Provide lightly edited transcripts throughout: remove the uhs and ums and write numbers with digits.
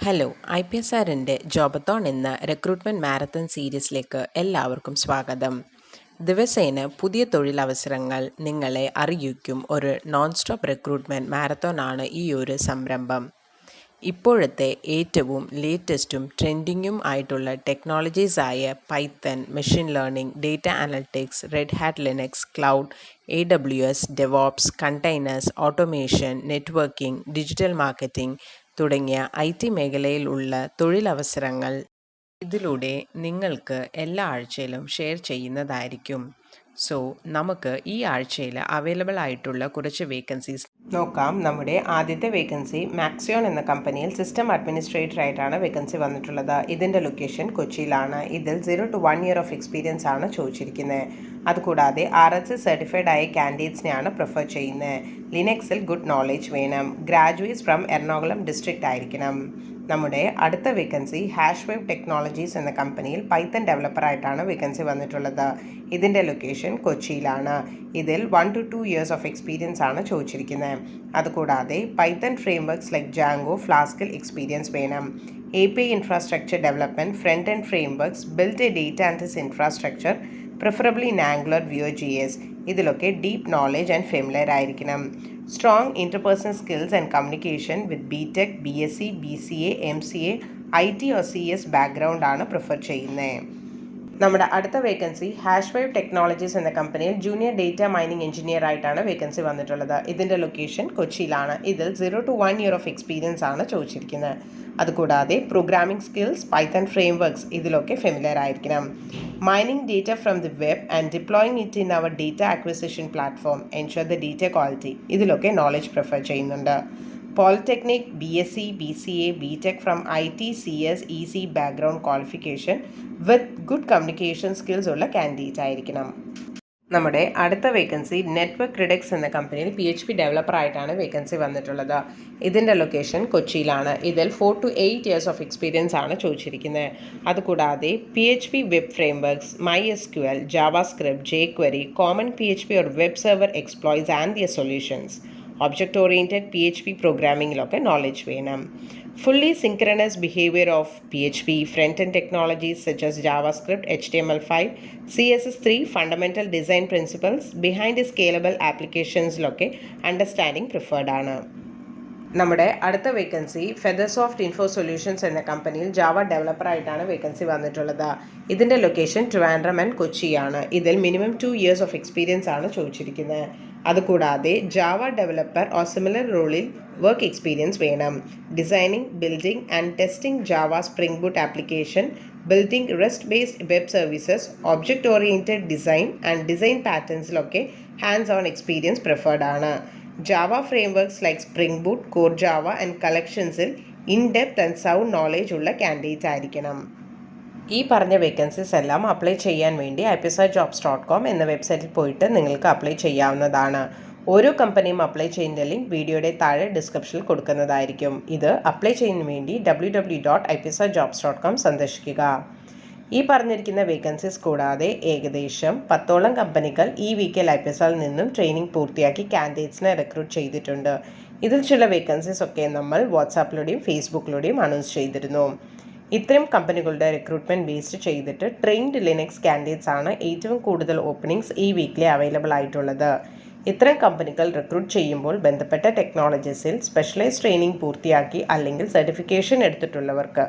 Hello IPSRൻ്റെ ജോബത്തോൺ എന്ന recruitment marathon സീരീസിലേക്ക് എല്ലാവർക്കും സ്വാഗതം. ദിവസേന പുതിയ തൊഴിലവസരങ്ങൾ നിങ്ങളെ അറിയിക്കും ഒരു നോൺ സ്റ്റോപ്പ് റിക്രൂട്ട്മെൻറ്റ് മാരത്തോണാണ് ഈ ഒരു സംരംഭം. ഇപ്പോഴത്തെ ഏറ്റവും ലേറ്റസ്റ്റും ട്രെൻഡിങ്ങും ആയിട്ടുള്ള ടെക്നോളജീസായ Python, machine learning, data analytics, Red Hat Linux, cloud, AWS, DevOps, containers, automation, networking, digital marketing തുടങ്ങിയ IT മേഖലയിലുള്ള തൊഴിലവസരങ്ങൾ ഇതിലൂടെ നിങ്ങൾക്ക് എല്ലാ ആഴ്ചയിലും ഷെയർ ചെയ്യുന്നതായിരിക്കും. സോ നമുക്ക് ഈ ആഴ്ചയിൽ അവൈലബിൾ ആയിട്ടുള്ള കുറച്ച് വേക്കൻസീസ് നോക്കാം. നമ്മുടെ ആദ്യത്തെ വേക്കൻസി മാക്സിയോൺ എന്ന കമ്പനിയിൽ സിസ്റ്റം അഡ്മിനിസ്ട്രേറ്റർ ആയിട്ടാണ് വേക്കൻസി വന്നിട്ടുള്ളത്. ഇതിൻ്റെ ലൊക്കേഷൻ കൊച്ചിയിലാണ്. ഇതിൽ 0 to 1 year ഓഫ് എക്സ്പീരിയൻസ് ആണ് ചോദിച്ചിരിക്കുന്നത്. അതുകൂടാതെ RSS സർട്ടിഫൈഡ് ആയ കാൻഡിഡേറ്റ്സിനെയാണ് പ്രിഫർ ചെയ്യുന്നത്. ലിനക്സിൽ ഗുഡ് നോളേജ് വേണം. ഗ്രാജുവേറ്റ്സ് ഫ്രം എറണാകുളം ഡിസ്ട്രിക്റ്റ് ആയിരിക്കണം. നമ്മുടെ അടുത്ത വേക്കൻസി ഹാഷ്വേവ് ടെക്നോളജീസ് എന്ന കമ്പനിയിൽ പൈത്തൺ ഡെവലപ്പറായിട്ടാണ് വേക്കൻസി വന്നിട്ടുള്ളത്. ഇതിൻ്റെ ലൊക്കേഷൻ കൊച്ചിയിലാണ്. ഇതിൽ 1 to 2 years ഓഫ് എക്സ്പീരിയൻസ് ആണ് ചോദിച്ചിരിക്കുന്നത്. അതുകൂടാതെ പൈത്തൺ ഫ്രെയിംവർക്ക്സ് ലൈക്ക് ജാങ്കോ, ഫ്ലാസ്കിൽ എക്സ്പീരിയൻസ് വേണം. API infrastructure development, front end frameworks, build a data analytics infrastructure, preferably in Angular, Vue.js. ഇതിലൊക്കെ ഡീപ്പ് നോളേജ് ആൻഡ് ഫെമിലിയർ ആയിരിക്കണം. Strong interpersonal skills and communication with BTech, BSc, BCA, MCA, IT or CS background ആണ് prefer ചെയ്യുന്നത്. നമ്മുടെ അടുത്ത vacancy HashWave technologies എന്ന കമ്പനിയിൽ junior data mining engineer ആയിട്ടാണ് vacancy വന്നിട്ടുള്ളത്. ഇതിൻ്റെ ലൊക്കേഷൻ കൊച്ചിയിലാണ്. ഇതിൽ 0 to 1 year ഓഫ് എക്സ്പീരിയൻസ് ആണ് ചോദിച്ചിരിക്കുന്നത്. അതുകൂടാതെ പ്രോഗ്രാമിംഗ് സ്കിൽസ്, പൈത്തൺ ഫ്രെയിംവർക്ക്സ് ഇതിലൊക്കെ ഫെമിലിയർ ആയിരിക്കണം. Mining data from the web and deploying it in our data acquisition platform, ensure the data quality ഇതിലൊക്കെ നോളജ് പ്രിഫർ ചെയ്യുന്നുണ്ട്. Polytechnic, BSc, BCA, BTech from IT, CS, EC background qualification with good communication skills ഉള്ള candidate ആയിരിക്കണം. നമ്മുടെ അടുത്ത vacancy network Redux എന്ന കമ്പനിയിൽ PHP developer ആയിട്ടാണ് vacancy വന്നിട്ടുള്ളത്. ഇതിൻ്റെ ലൊക്കേഷൻ കൊച്ചിയിലാണ്. ഇതിൽ 4 to 8 years ഓഫ് എക്സ്പീരിയൻസ് ആണ് ചോദിച്ചിരിക്കുന്നത്. അതുകൂടാതെ PHP web frameworks, MySQL, JavaScript, jQuery, common PHP or web server exploits and their solutions, object oriented PHP പ്രോഗ്രാമിങ്ങിലൊക്കെ നോളജ് വേണം. Fully synchronous behavior of PHP, front-end technologies such as JavaScript, HTML5, CSS3, fundamental design principles behind scalable applications-ലൊക്കെ understanding preferred ആണ്. നമ്മുടെ അടുത്ത vacancy ഫെദർസോഫ്റ്റ് info solutions എന്ന കമ്പനിയിൽ Java ഡെവലപ്പറായിട്ടാണ് vacancy വന്നിട്ടുള്ളത്. ഇതിൻ്റെ ലൊക്കേഷൻ ട്രിവാൻഡ്രം ആൻഡ് കൊച്ചിയാണ്. ഇതിൽ മിനിമം 2 years ഓഫ് എക്സ്പീരിയൻസ് ആണ് ചോദിച്ചിരിക്കുന്നത്. അതുകൂടാതെ ജാവ ഡെവലപ്പർ ഓർ സിമിലർ റോളിൽ വർക്ക് എക്സ്പീരിയൻസ് വേണം. Designing, building and testing Java Spring Boot application, building rest based web services, object oriented design and design പാറ്റേൺസിലൊക്കെ hands on experience preferred ആണ്. Java frameworks like Spring Boot, core Java and കളക്ഷൻസിൽ in depth and sound knowledge ഉള്ള candidate ആയിരിക്കണം. ഈ പറഞ്ഞ vacancies എല്ലാം apply ചെയ്യാൻ വേണ്ടി IPSRjobs.com എന്ന വെബ്സൈറ്റിൽ പോയിട്ട് നിങ്ങൾക്ക് അപ്ലൈ ചെയ്യാവുന്നതാണ്. ഓരോ കമ്പനിയും അപ്ലൈ ചെയ്യുന്ന ലിങ്ക് വീഡിയോയുടെ താഴെ ഡിസ്ക്രിപ്ഷനിൽ കൊടുക്കുന്നതായിരിക്കും. ഇത് അപ്ലൈ ചെയ്യുന്നതിന് വേണ്ടി www.IPSRjobs.com സന്ദർശിക്കുക. ഈ പറഞ്ഞിരിക്കുന്ന വേക്കൻസീസ് കൂടാതെ ഏകദേശം 10ഓളം കമ്പനികൾ ഈ വീക്കിൽ IPSRൽ നിന്നും ട്രെയിനിങ് പൂർത്തിയാക്കി കാൻഡിഡേറ്റ്സിനെ റിക്രൂട്ട് ചെയ്തിട്ടുണ്ട്. ഇതിൽ ചില വേക്കൻസീസ് ഒക്കെ നമ്മൾ വാട്സാപ്പിലൂടെയും ഫേസ്ബുക്കിലൂടെയും അനൗൺസ് ചെയ്തിരുന്നു. ഇത്തരം കമ്പനികളുടെ റിക്രൂട്ട്മെൻറ്റ് ബേസ്ഡ് ചെയ്തിട്ട് ട്രെയിൻഡ് ലിനക്സ് കാൻഡിഡേറ്റ്സ് ആണ് ഏറ്റവും കൂടുതൽ ഓപ്പണിങ്സ് ഈ വീക്കിലെ അവൈലബിൾ ആയിട്ടുള്ളത്. ഇത്തരം കമ്പനികൾ റിക്രൂട്ട് ചെയ്യുമ്പോൾ ബന്ധപ്പെട്ട ടെക്നോളജീസിൽ സ്പെഷ്യലൈസ് ട്രെയിനിങ് പൂർത്തിയാക്കി അല്ലെങ്കിൽ സർട്ടിഫിക്കേഷൻ എടുത്തിട്ടുള്ളവർക്ക്,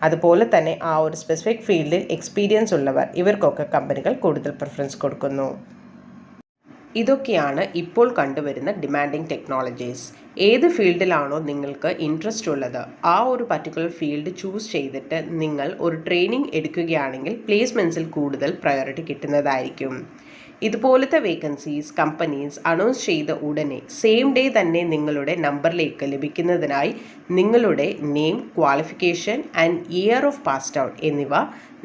അതുപോലെ തന്നെ ആ ഒരു സ്പെസിഫിക് ഫീൽഡിൽ എക്സ്പീരിയൻസ് ഉള്ളവർ, ഇവർക്കൊക്കെ കമ്പനികൾ കൂടുതൽ പ്രിഫറൻസ് കൊടുക്കുന്നു. ഇതൊക്കെയാണ് ഇപ്പോൾ കണ്ടുവരുന്ന ഡിമാൻഡിങ് ടെക്നോളജീസ്. ഏത് ഫീൽഡിലാണോ നിങ്ങൾക്ക് ഇൻട്രസ്റ്റ് ഉള്ളത് ആ ഒരു പർട്ടിക്കുലർ ഫീൽഡ് ചൂസ് ചെയ്തിട്ട് നിങ്ങൾ ഒരു ട്രെയിനിങ് എടുക്കുകയാണെങ്കിൽ പ്ലേസ്മെൻറ്റ്സിൽ കൂടുതൽ പ്രയോറിറ്റി കിട്ടുന്നതായിരിക്കും. ഇതുപോലത്തെ വേക്കൻസീസ് കമ്പനീസ് അനൗൺസ് ചെയ്ത ഉടനെ സെയിം ഡേ തന്നെ നിങ്ങളുടെ നമ്പറിലേക്ക് ലഭിക്കുന്നതിനായി നിങ്ങളുടെ name, qualification and year of passed out എന്നിവ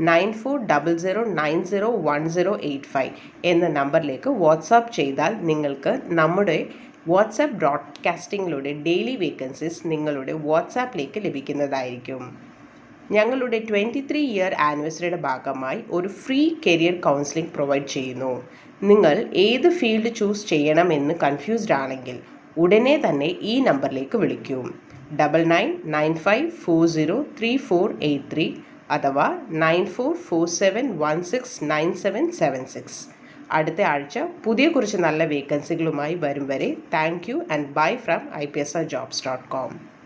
9400901085 എന്ന നമ്പറിലേക്ക് വാട്സാപ്പ് ചെയ്താൽ നിങ്ങൾക്ക് നമ്മുടെ വാട്സാപ്പ് ബ്രോഡ്കാസ്റ്റിങ്ങിലൂടെ ഡെയിലി വേക്കൻസീസ് നിങ്ങളുടെ വാട്സാപ്പിലേക്ക് ലഭിക്കുന്നതായിരിക്കും. ഞങ്ങളുടെ 23 ഇയർ ആനിവേഴ്സറിയുടെ ഭാഗമായി ഒരു ഫ്രീ കരിയർ കൗൺസിലിംഗ് പ്രൊവൈഡ് ചെയ്യുന്നു. നിങ്ങൾ ഏത് ഫീൽഡ് ചൂസ് ചെയ്യണമെന്ന് കൺഫ്യൂസ്ഡ് ആണെങ്കിൽ ഉടനെ തന്നെ ഈ നമ്പറിലേക്ക് വിളിക്കൂ. 9995403483 അഥവാ 9447169776. അടുത്ത ആഴ്ച പുതിയ കുറച്ച് നല്ല വേക്കൻസികളുമായി വരും വരെ thank you and bye from IPSRjobs.com.